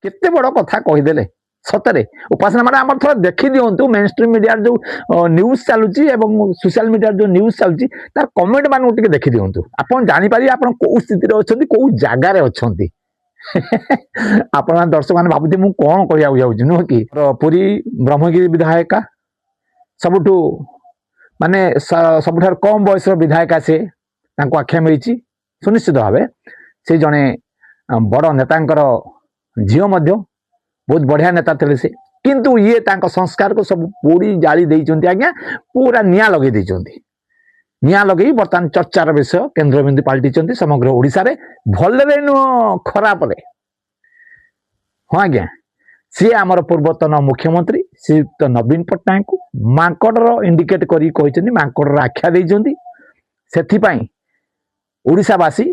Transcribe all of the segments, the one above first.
केते बड़ कथा कहीदेले सतरे उपासना मैडम आम थोड़ा देखी दिंतु मेन स्ट्रीम मीडिया जो न्यूज चलुची एवं सोशल मीडिया जो न्यूज चलुची तार कमेंट मान देखी दिंतु आप जापर आप कौ स्थित अच्छा कौ जगार अच्छा आप दर्शक मैंने भावुथे मुझे कौन कहूँ जाऊँ नुह कि पुरी ब्रह्मगिरी विधायिका सबुठू माने सबुठार कम बयस विधायिका से आख्या मिली सुनिश्चित भाव से जड़े बड़ नेता झील बहुत बढ़िया नेता थे से किंतु ये संस्कार को सब पोड़ी जाली देइचंती आज्ञा पूरा निया लगे देइचंती निया लगे बर्तमान चर्चार विषय केन्द्रबिंदु पलटि समग्र ओडिशा रे भलरे नुह खराब रे हाँ आज्ञा सी आमर पूर्वतन मुख्यमंत्री श्रीयुक्त नवीन पट्टनायक को मांकड़र इंडिकेट करी कहते मांकड़र आख्या देइचंती सेथिपाई ओडिशावासी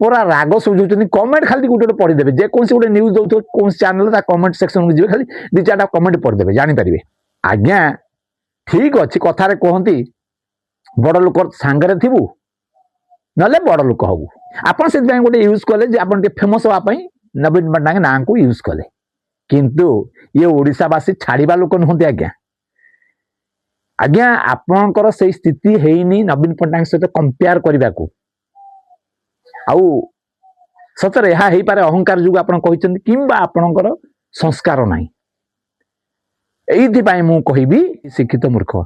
पूरा राग सुझाव कमेंट खाली गोटे पढ़ीदेवे जेकोसी गोटे न्यूज दौर कौन चैनल कमेंट सेक्शन जी खाली दि चार कमेंट पढ़ीदेवे जानीपारे आज्ञा ठीक अच्छी कथार कहती बड़ लोक सांगे थी ना बड़ लोक हबू आपड़ से गोटे यूज कले आप फेमस हाँपाई नवीन पट्टनायक ना को यूज कले किंतु ये ओडिशावासी छाड़वा लोक नुहति आज्ञा आज्ञा आपणकर से स्थिति हैनी नवीन पट्टनायक सहित कंपेयर करने को आउ सतरे यह हो पारे अहंकार जो आप किंबा आपणकर संस्कार ना ये मु कहि शिक्षित मूर्ख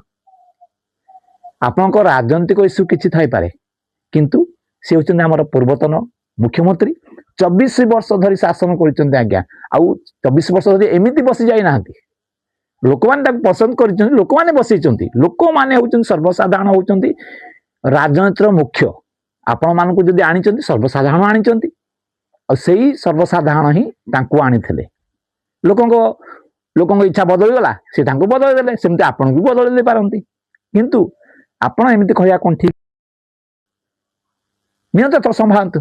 आपणकर राजनीतिक इश्यू किसी थाई पारे किंतु सी होचंदी हमर पूर्वतन मुख्यमंत्री 24 वर्ष धरी शासन कर आज्ञा आउ 24 वर्ष धरी एमती बसी जाई नाहंती लोक मैंने पसंद कर लोक मैंने बसई लोक मैंने होचंदी सर्वसाधारण होचंदी राजनीतिर मुख्य आपण मानक जदि आनी सर्वसाधारण आनी से सर्वसाधारण ही आनी लोक इच्छा बदल गला सी बदल देले सेमती आपन भी बदल दे पारंती किंतु आपण एमती कहया कोन ठीक नियंत तो संभालतु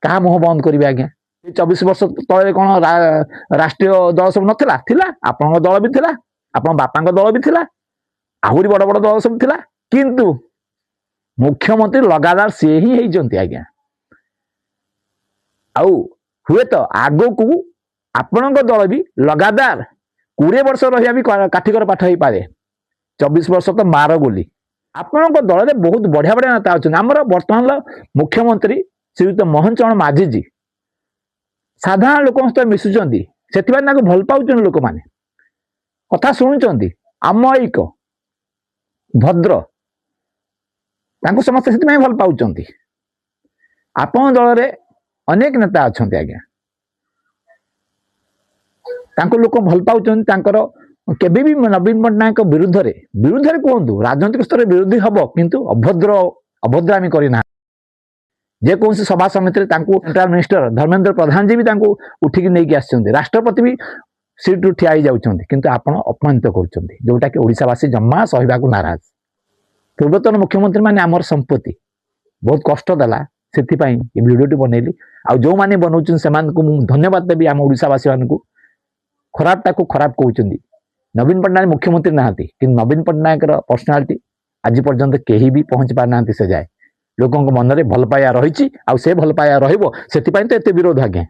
कहा मुह बंद करिवे आज्ञा 24 वर्ष तले कोन राष्ट्रीय दल सब नथिला थिला आपन दल भी थिला आपन बापांक दल भी थिला आहुरी बड़ बड़ दल सब थिला किंतु मुख्यमंत्री लगातार सी ही होती आज्ञा आउ हुए तो आग को आपण दल भी लगातार 20 वर्ष रहा भी काठिकर पाठ हो पारे 24 वर्ष तो मार गोली आपण दल में बहुत बढ़िया बढ़िया नेता अच्छा आमर बर्तमान मुख्यमंत्री श्रीयुक्त मोहन चरण माझी जी साधारण लोक सहित मिशुंट से भल पाँच लोक मैंने कथा शुणुंट आमयिक भद्र समस्त से भल पाँच आपण दल में अनेक नेता अच्छा आज्ञा लोक भल पाँच केबे भी नवीन पट्टनायक विरुद्ध कहतु राजनीतिक स्तर विरोधी हम किंतु अभद्रामी करना जेकोसी सभा समिति सेंट्रल मिनिस्टर धर्मेंद्र प्रधान जी भी उठिकी नहीं आसते राष्ट्रपति भी सीट ठिया हो जाउछंती किंतु आपण अपमानित करुछंती जोटा कि ओडिशावासी जम्मा सहिबाकू नाराज पूर्वतन मुख्यमंत्री माने आमर संपत्ति बहुत कष्ट देला सेथिपाई ये वीडियोटी बनैली आ जो माने बनौछन सेमान को धन्यवाद देबी आम ओडिशावासी मानकू खराबटा को खराब कहउछंती नवीन पट्टनायक मुख्यमंत्री नाहांती कि नवीन पट्टनायक पर्सनालिटी आज पर्यंत केही भी पहुंची पार नाहांती से जाए लोकों मन में भल पाया रही से भल पाया रहिबो सेथिपाई तो एते विरोध आज्ञा।